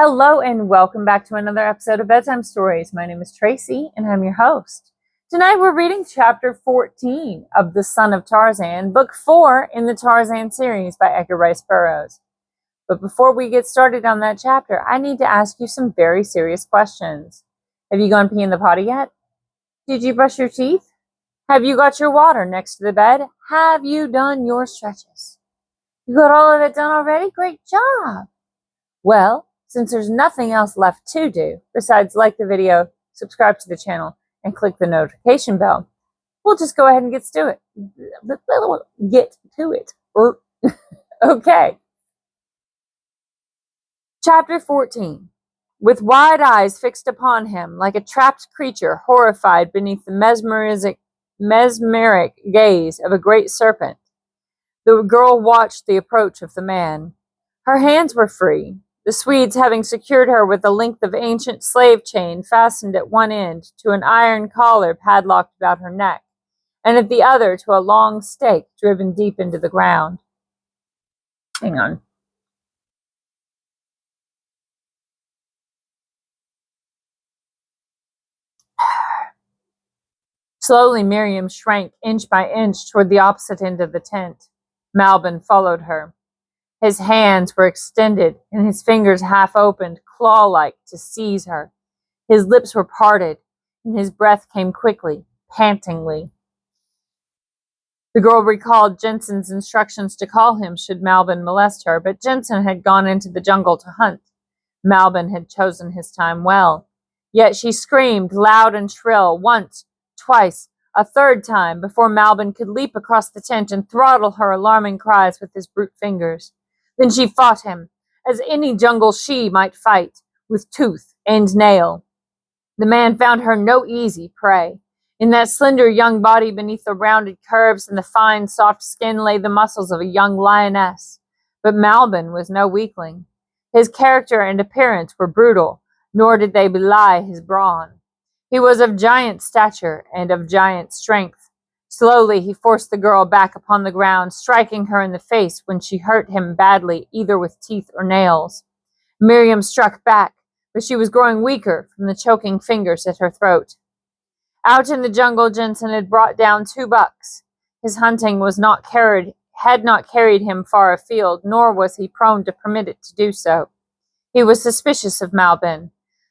Hello and welcome back to another episode of Bedtime Stories. My name is Tracy and I'm your host. Tonight we're reading chapter 14 of The Son of Tarzan, book 4 in the Tarzan series by Edgar Burroughs. But before we get started on that chapter, I need to ask you some very serious questions. Have you gone pee in the potty yet? Did you brush your teeth? Have you got your water next to the bed? Have you done your stretches? You got all of it done already? Great job! Well, since there's nothing else left to do besides like the video, subscribe to the channel, and click the notification bell, we'll just go ahead and get to it. Okay. Chapter 14. With wide eyes fixed upon him, like a trapped creature horrified beneath the mesmeric gaze of a great serpent, the girl watched the approach of the man. Her hands were free, the Swedes having secured her with a length of ancient slave chain fastened at one end to an iron collar padlocked about her neck, and at the other to a long stake driven deep into the ground. Hang on. Slowly, Meriem shrank inch by inch toward the opposite end of the tent. Malbin followed her. His hands were extended and his fingers half opened, claw-like, to seize her. His lips were parted and his breath came quickly, pantingly. The girl recalled Jensen's instructions to call him should Malbin molest her, but Jensen had gone into the jungle to hunt. Malbin had chosen his time well. Yet she screamed loud and shrill, once, twice, a third time, before Malbin could leap across the tent and throttle her alarming cries with his brute fingers. Then she fought him, as any jungle she might fight, with tooth and nail. The man found her no easy prey. In that slender young body beneath the rounded curves and the fine, soft skin lay the muscles of a young lioness. But Malbin was no weakling. His character and appearance were brutal, nor did they belie his brawn. He was of giant stature and of giant strength. Slowly he forced the girl back upon the ground, striking her in the face when she hurt him badly, either with teeth or nails. Meriem struck back, but she was growing weaker from the choking fingers at her throat. Out in the jungle, Jensen had brought down 2 bucks. His hunting had not carried him far afield, nor was he prone to permit it to do so. He was suspicious of Malbin.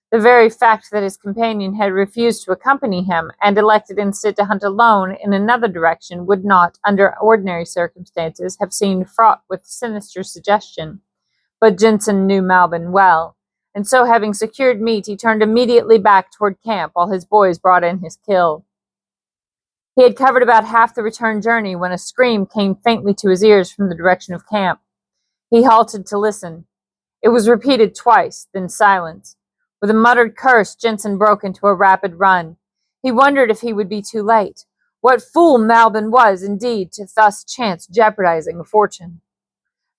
The very fact that his companion had refused to accompany him and elected instead to hunt alone in another direction would not, under ordinary circumstances, have seemed fraught with sinister suggestion. But Jensen knew Malbin well, and so having secured meat, he turned immediately back toward camp while his boys brought in his kill. He had covered about half the return journey when a scream came faintly to his ears from the direction of camp. He halted to listen. It was repeated twice, then silence. With a muttered curse, Jensen broke into a rapid run. He wondered if he would be too late. What fool Malbin was, indeed, to thus chance jeopardizing a fortune.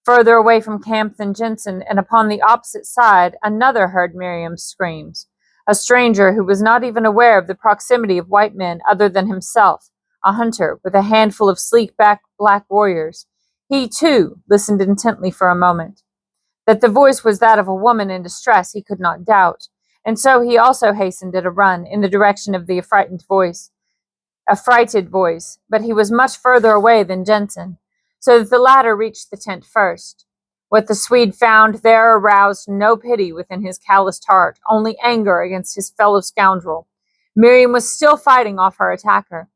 Further away from camp than Jensen, and upon the opposite side, another heard Miriam's screams. A stranger who was not even aware of the proximity of white men other than himself, a hunter with a handful of sleek black warriors. He, too, listened intently for a moment. That the voice was that of a woman in distress he could not doubt, and so he also hastened at a run in the direction of the affrighted voice, but he was much further away than Jensen, so that the latter reached the tent first. What the Swede found there aroused no pity within his calloused heart, only anger against his fellow scoundrel. Meriem was still fighting off her attacker.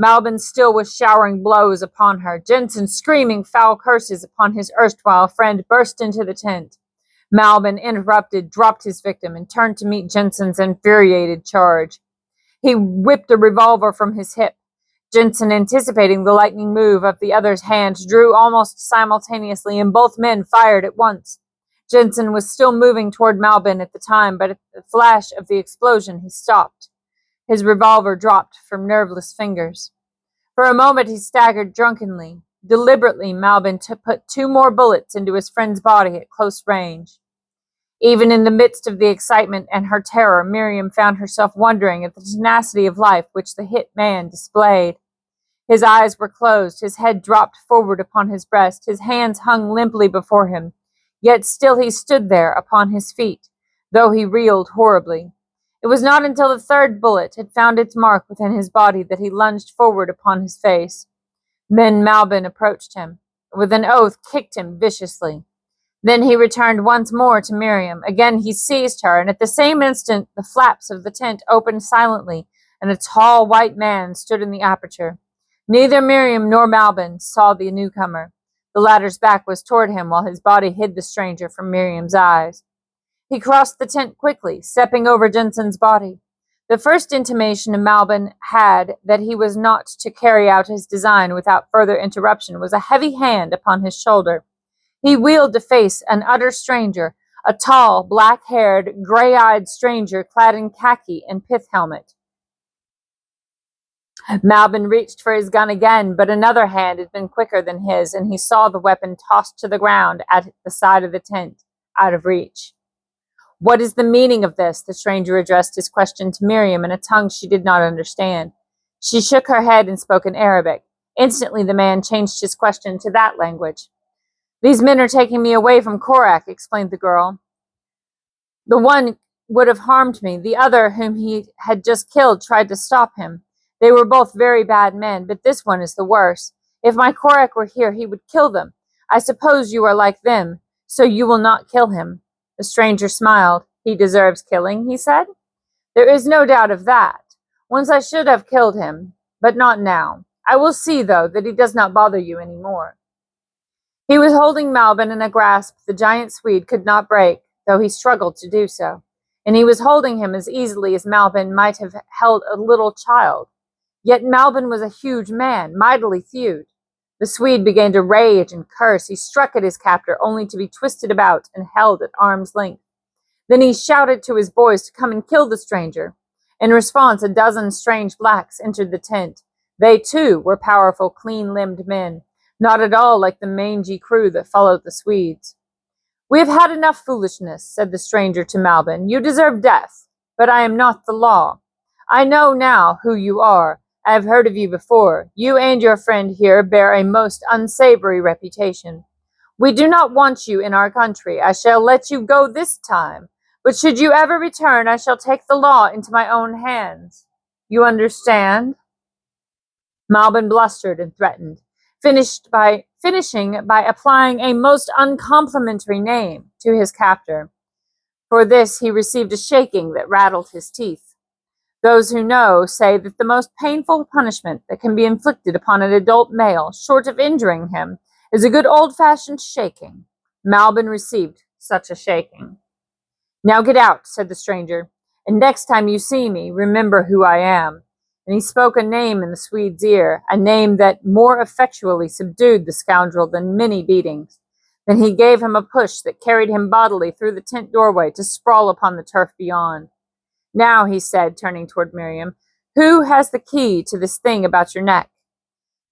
Malbin still was showering blows upon her. Jensen, screaming foul curses upon his erstwhile friend, burst into the tent. Malbin, interrupted, dropped his victim and turned to meet Jensen's infuriated charge. He whipped a revolver from his hip. Jensen, anticipating the lightning move of the other's hand, drew almost simultaneously, and both men fired at once. Jensen was still moving toward Malbin at the time, but at the flash of the explosion he stopped. His revolver dropped from nerveless fingers. For a moment he staggered drunkenly. Deliberately, Malbin put 2 more bullets into his friend's body at close range. Even in the midst of the excitement and her terror, Meriem found herself wondering at the tenacity of life which the hit man displayed. His eyes were closed, his head dropped forward upon his breast, his hands hung limply before him, yet still he stood there upon his feet, though he reeled horribly. It was not until the third bullet had found its mark within his body that he lunged forward upon his face. Then Malbin approached him, and with an oath kicked him viciously. Then he returned once more to Meriem. Again he seized her, and at the same instant the flaps of the tent opened silently, and a tall white man stood in the aperture. Neither Meriem nor Malbin saw the newcomer. The latter's back was toward him, while his body hid the stranger from Miriam's eyes. He crossed the tent quickly, stepping over Jensen's body. The first intimation Malbin had that he was not to carry out his design without further interruption was a heavy hand upon his shoulder. He wheeled to face an utter stranger, a tall, black-haired, gray-eyed stranger clad in khaki and pith helmet. Malbin reached for his gun again, but another hand had been quicker than his, and he saw the weapon tossed to the ground at the side of the tent, out of reach. "What is the meaning of this?" The stranger addressed his question to Meriem in a tongue she did not understand. She shook her head and spoke in Arabic. Instantly the man changed his question to that language. "These men are taking me away from Korak," explained the girl. "The one would have harmed me. The other, whom he had just killed, tried to stop him. They were both very bad men, but this one is the worst. If my Korak were here, he would kill them. I suppose you are like them, so you will not kill him." The stranger smiled. "He deserves killing," he said. "There is no doubt of that. Once I should have killed him, but not now. I will see, though, that he does not bother you any more." He was holding Malbin in a grasp the giant Swede could not break, though he struggled to do so, and he was holding him as easily as Malbin might have held a little child. Yet Malbin was a huge man, mightily thewed. The Swede began to rage and curse. He struck at his captor, only to be twisted about and held at arm's length. Then he shouted to his boys to come and kill the stranger. In response, a dozen strange blacks entered the tent. They, too, were powerful, clean-limbed men, not at all like the mangy crew that followed the Swedes. "We have had enough foolishness," said the stranger to Malbin. "You deserve death, but I am not the law. I know now who you are. I have heard of you before. You and your friend here bear a most unsavory reputation. We do not want you in our country. I shall let you go this time, but should you ever return, I shall take the law into my own hands. You understand?" Malbin blustered and threatened, finishing by applying a most uncomplimentary name to his captor. For this he received a shaking that rattled his teeth. Those who know say that the most painful punishment that can be inflicted upon an adult male, short of injuring him, is a good old-fashioned shaking. Malbin received such a shaking. "Now get out," said the stranger, "and next time you see me, remember who I am." And he spoke a name in the Swede's ear, a name that more effectually subdued the scoundrel than many beatings. Then he gave him a push that carried him bodily through the tent doorway to sprawl upon the turf beyond. "Now," he said, turning toward Meriem, "who has the key to this thing about your neck?"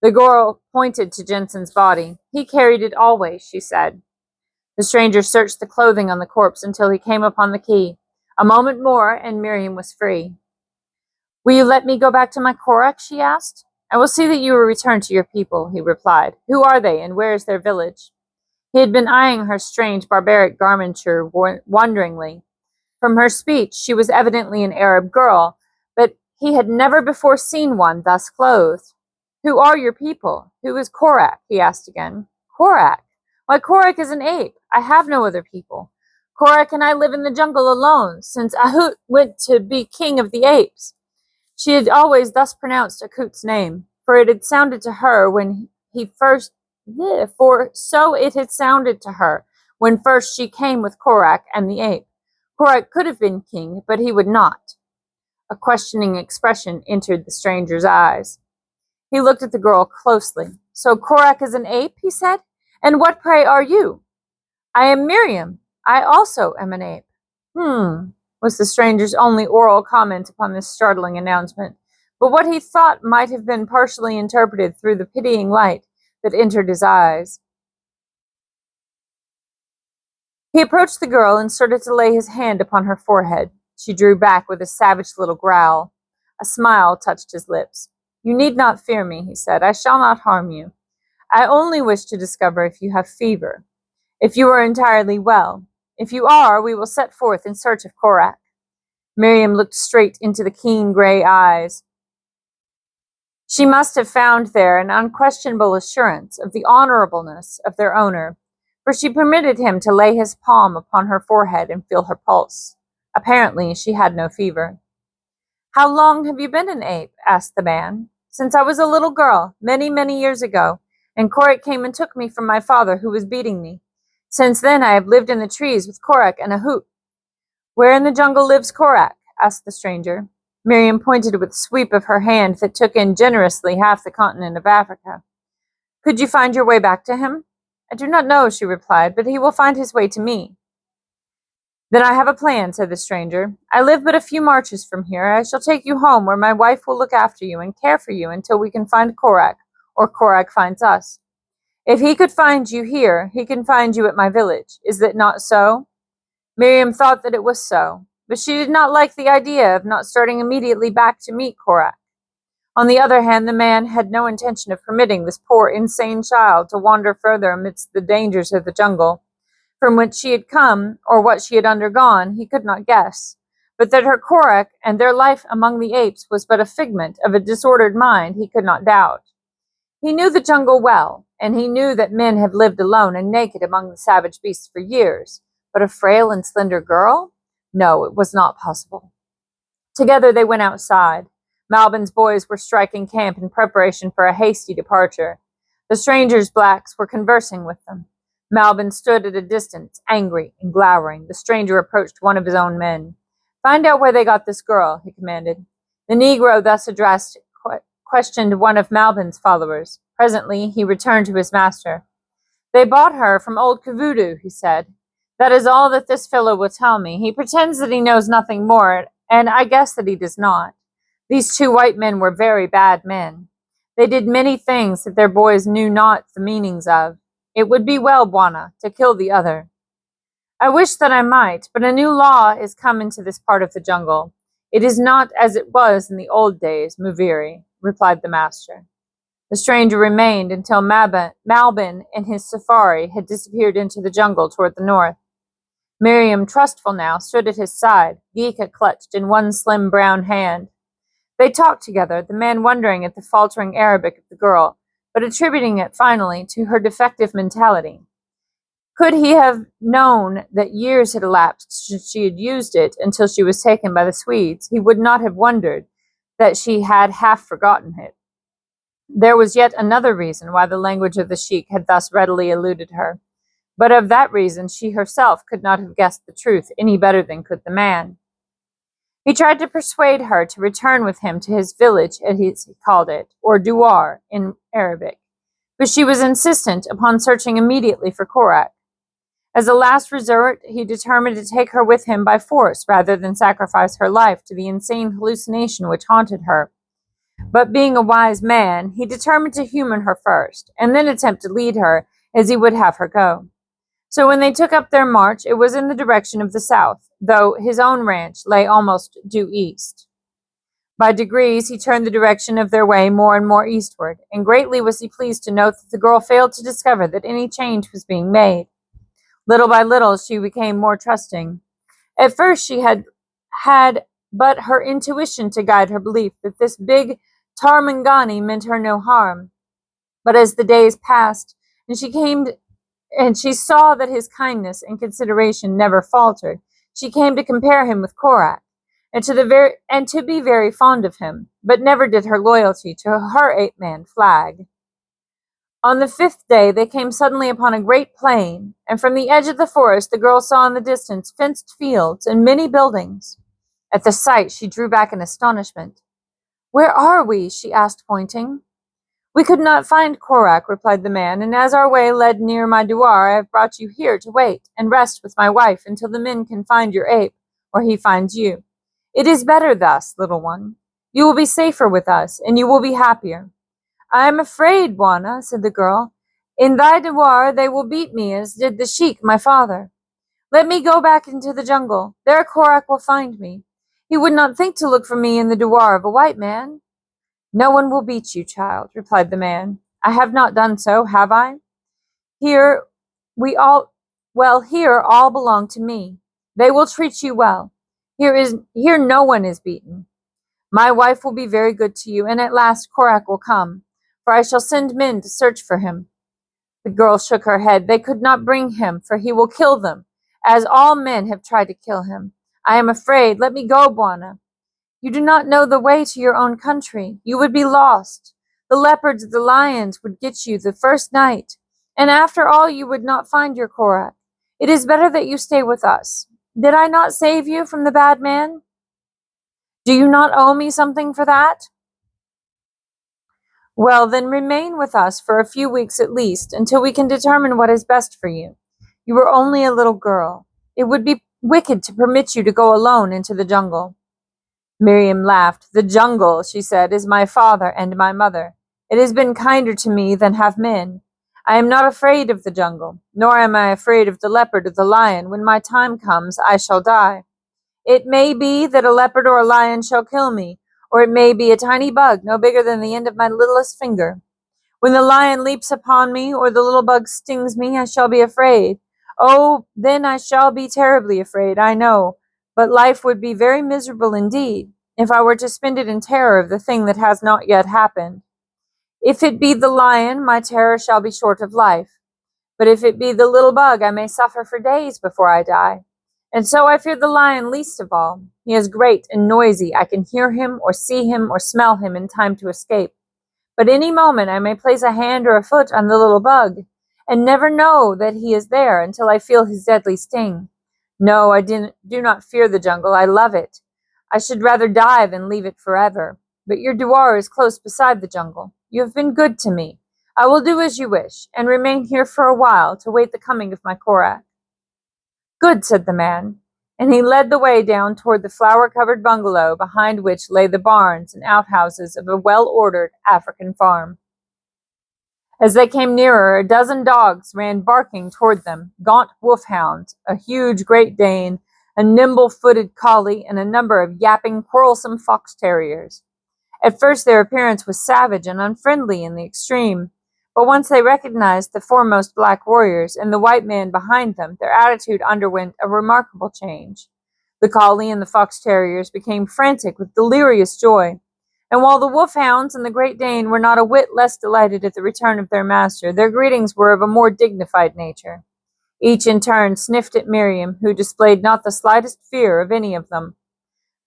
The girl pointed to Jensen's body. "He carried it always," she said. The stranger searched the clothing on the corpse until he came upon the key. A moment more, and Meriem was free. "Will you let me go back to my Korak?" she asked. "I will see that you are returned to your people," he replied. "Who are they, and where is their village?" He had been eyeing her strange, barbaric garmenture wonderingly. From her speech, she was evidently an Arab girl, but he had never before seen one thus clothed. "Who are your people? Who is Korak?" he asked again. "Korak? Why, Korak is an ape. I have no other people. Korak and I live in the jungle alone, since Ahut went to be king of the apes." She had always thus pronounced Akut's name, for it had sounded to her when first she came with Korak and the ape. Korak could have been king, but he would not. A questioning expression entered the stranger's eyes. He looked at the girl closely. "So Korak is an ape," he said. "And what, pray, are you?" "I am Meriem. I also am an ape." Was the stranger's only oral comment upon this startling announcement, but what he thought might have been partially interpreted through the pitying light that entered his eyes. He approached the girl and started to lay his hand upon her forehead. She drew back with a savage little growl. A smile touched his lips. "You need not fear me," he said. "I shall not harm you. I only wish to discover if you have fever, if you are entirely well. If you are, we will set forth in search of Korak." Meriem looked straight into the keen gray eyes. She must have found there an unquestionable assurance of the honorableness of their owner, for she permitted him to lay his palm upon her forehead and feel her pulse. Apparently, she had no fever. "How long have you been an ape?" asked the man. "Since I was a little girl, many, many years ago, and Korak came and took me from my father, who was beating me. Since then, I have lived in the trees with Korak and a hoot." "Where in the jungle lives Korak?" asked the stranger. Meriem pointed with a sweep of her hand that took in generously half the continent of Africa. "Could you find your way back to him?" "I do not know," she replied, "but he will find his way to me." "Then I have a plan," said the stranger. "I live but a few marches from here. I shall take you home, where my wife will look after you and care for you until we can find Korak, or Korak finds us. If he could find you here, he can find you at my village. Is it not so?" Meriem thought that it was so, but she did not like the idea of not starting immediately back to meet Korak. On the other hand, the man had no intention of permitting this poor, insane child to wander further amidst the dangers of the jungle. From whence she had come, or what she had undergone, he could not guess, but that her Korak and their life among the apes was but a figment of a disordered mind he could not doubt. He knew the jungle well, and he knew that men have lived alone and naked among the savage beasts for years, but a frail and slender girl? No, it was not possible. Together they went outside. Malbin's boys were striking camp in preparation for a hasty departure. The strangers' blacks were conversing with them. Malbin stood at a distance, angry and glowering. The stranger approached one of his own men. "Find out where they got this girl," he commanded. The Negro thus addressed questioned one of Malbin's followers. Presently he returned to his master. "They bought her from old Kavudu," he said. "That is all that this fellow will tell me. He pretends that he knows nothing more, and I guess that he does not. These two white men were very bad men. They did many things that their boys knew not the meanings of. It would be well, Bwana, to kill the other." "I wish that I might, but a new law is come into this part of the jungle. It is not as it was in the old days, Muviri," replied the master. The stranger remained until Malbin and his safari had disappeared into the jungle toward the north. Meriem, trustful now, stood at his side, Geeka clutched in one slim brown hand. They talked together, the man wondering at the faltering Arabic of the girl, but attributing it finally to her defective mentality. Could he have known that years had elapsed since she had used it until she was taken by the Swedes, he would not have wondered that she had half forgotten it. There was yet another reason why the language of the sheik had thus readily eluded her, but of that reason she herself could not have guessed the truth any better than could the man. He tried to persuade her to return with him to his village, as he called it, or douar in Arabic, but she was insistent upon searching immediately for Korak. As a last resort, he determined to take her with him by force rather than sacrifice her life to the insane hallucination which haunted her. But being a wise man, he determined to humor her first, and then attempt to lead her as he would have her go. So when they took up their march, it was in the direction of the south, though his own ranch lay almost due east. By degrees, he turned the direction of their way more and more eastward, and greatly was he pleased to note that the girl failed to discover that any change was being made. Little by little, she became more trusting. At first, she had but her intuition to guide her belief that this big Tarmangani meant her no harm. But as the days passed, and she saw that his kindness and consideration never faltered, she came to compare him with Korak, and to be very fond of him, but never did her loyalty to her ape-man flag. On the 5th day, they came suddenly upon a great plain, and from the edge of the forest the girl saw in the distance fenced fields and many buildings. At the sight, she drew back in astonishment. "Where are we?" she asked, pointing. "We could not find Korak," replied the man, "and as our way led near my douar, I have brought you here to wait and rest with my wife until the men can find your ape, or he finds you. It is better thus, little one. You will be safer with us, and you will be happier." "I am afraid, Bwana," said the girl. "In thy douar they will beat me as did the sheik, my father. Let me go back into the jungle. There Korak will find me. He would not think to look for me in the douar of a white man." "No one will beat you, child," replied the man. "I have not done so, have I? Here we all Well, here all belong to me. They will treat you well. Here no one is beaten. My wife will be very good to you, and at last Korak will come, for I shall send men to search for him." The girl shook her head. "They could not bring him, for he will kill them, as all men have tried to kill him. I am afraid. Let me go, Bwana. You do not know the way to your own country. You would be lost. The leopards, the lions would get you the first night, and after all you would not find your Korak. It is better that you stay with us. Did I not save you from the bad man? Do you not owe me something for that? Well, then remain with us for a few weeks at least, until we can determine what is best for you. You are only a little girl. It would be wicked to permit you to go alone into the jungle." Meriem laughed. "The jungle," she said, "is my father and my mother. It has been kinder to me than have men. I am not afraid of the jungle, nor am I afraid of the leopard or the lion. When my time comes, I shall die. It may be that a leopard or a lion shall kill me, or it may be a tiny bug no bigger than the end of my littlest finger. When the lion leaps upon me, or the little bug stings me, I shall be afraid. Oh, then I shall be terribly afraid, I know, but life would be very miserable indeed if I were to spend it in terror of the thing that has not yet happened. If it be the lion, my terror shall be short of life. But if it be the little bug, I may suffer for days before I die. And so I fear the lion least of all. He is great and noisy. I can hear him or see him or smell him in time to escape. But any moment I may place a hand or a foot on the little bug, and never know that he is there until I feel his deadly sting. No, I do not fear the jungle. I love it. I should rather die than leave it forever. But your douar is close beside the jungle. You have been good to me. I will do as you wish, and remain here for a while to wait the coming of my Korak." "Good," said the man, and he led the way down toward the flower-covered bungalow behind which lay the barns and outhouses of a well-ordered African farm. As they came nearer, a dozen dogs ran barking toward them, gaunt wolfhounds, a huge Great Dane, a nimble-footed collie, and a number of yapping, quarrelsome fox terriers. At first their appearance was savage and unfriendly in the extreme, but once they recognized the foremost black warriors and the white man behind them, their attitude underwent a remarkable change. The collie and the fox terriers became frantic with delirious joy, and while the wolfhounds and the Great Dane were not a whit less delighted at the return of their master, their greetings were of a more dignified nature. Each in turn sniffed at Meriem, who displayed not the slightest fear of any of them.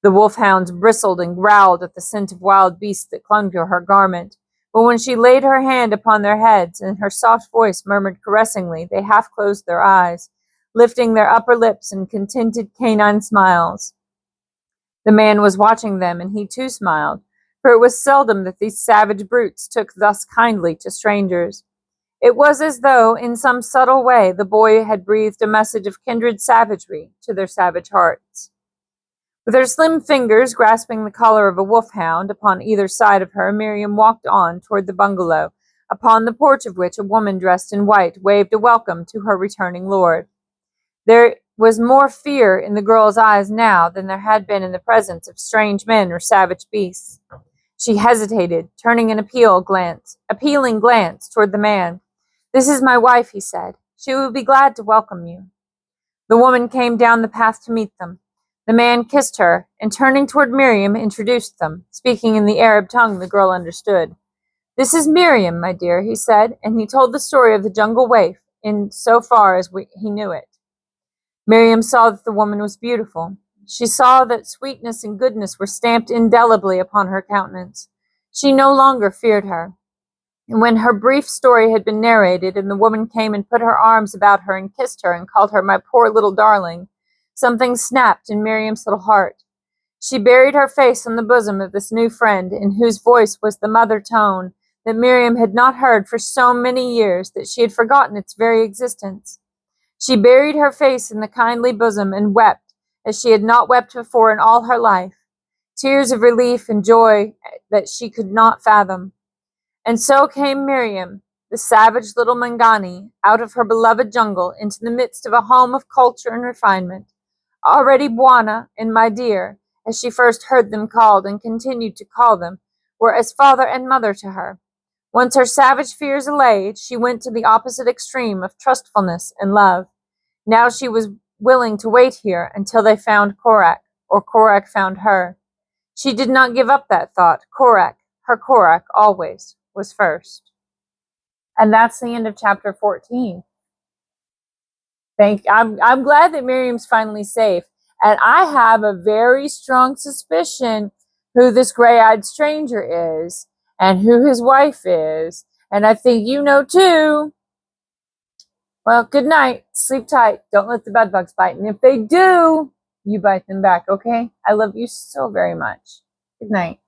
The wolfhounds bristled and growled at the scent of wild beasts that clung to her garment, but when she laid her hand upon their heads and her soft voice murmured caressingly, they half closed their eyes, lifting their upper lips in contented canine smiles. The man was watching them, and he too smiled, for it was seldom that these savage brutes took thus kindly to strangers. It was as though, in some subtle way, the boy had breathed a message of kindred savagery to their savage hearts. With her slim fingers grasping the collar of a wolfhound upon either side of her, Meriem walked on toward the bungalow, upon the porch of which a woman dressed in white waved a welcome to her returning lord. There was more fear in the girl's eyes now than there had been in the presence of strange men or savage beasts. She hesitated, turning an appealing glance toward the man. "This is my wife," he said. "She will be glad to welcome you." The woman came down the path to meet them. The man kissed her, and turning toward Meriem, introduced them, speaking in the Arab tongue the girl understood. "This is Meriem, my dear," he said, and he told the story of the jungle waif in so far as he knew it. Meriem saw that the woman was beautiful. She saw that sweetness and goodness were stamped indelibly upon her countenance. She no longer feared her. And when her brief story had been narrated, and the woman came and put her arms about her and kissed her and called her my poor little darling, something snapped in Miriam's little heart. She buried her face on the bosom of this new friend, in whose voice was the mother tone that Meriem had not heard for so many years that she had forgotten its very existence. She buried her face in the kindly bosom and wept as she had not wept before in all her life, tears of relief and joy that she could not fathom. And so came Meriem, the savage little Mangani, out of her beloved jungle into the midst of a home of culture and refinement. Already Bwana and my dear, as she first heard them called and continued to call them, were as father and mother to her. Once her savage fears allayed, she went to the opposite extreme of trustfulness and love. Now she was willing to wait here until they found Korak, or Korak found her. She did not give up that thought. Korak, her Korak, always, was first. And that's the end of chapter 14. I'm glad that Miriam's finally safe. And I have a very strong suspicion who this gray-eyed stranger is and who his wife is. And I think you know too. Well, good night. Sleep tight. Don't let the bedbugs bite. And if they do, you bite them back, okay? I love you so very much. Good night.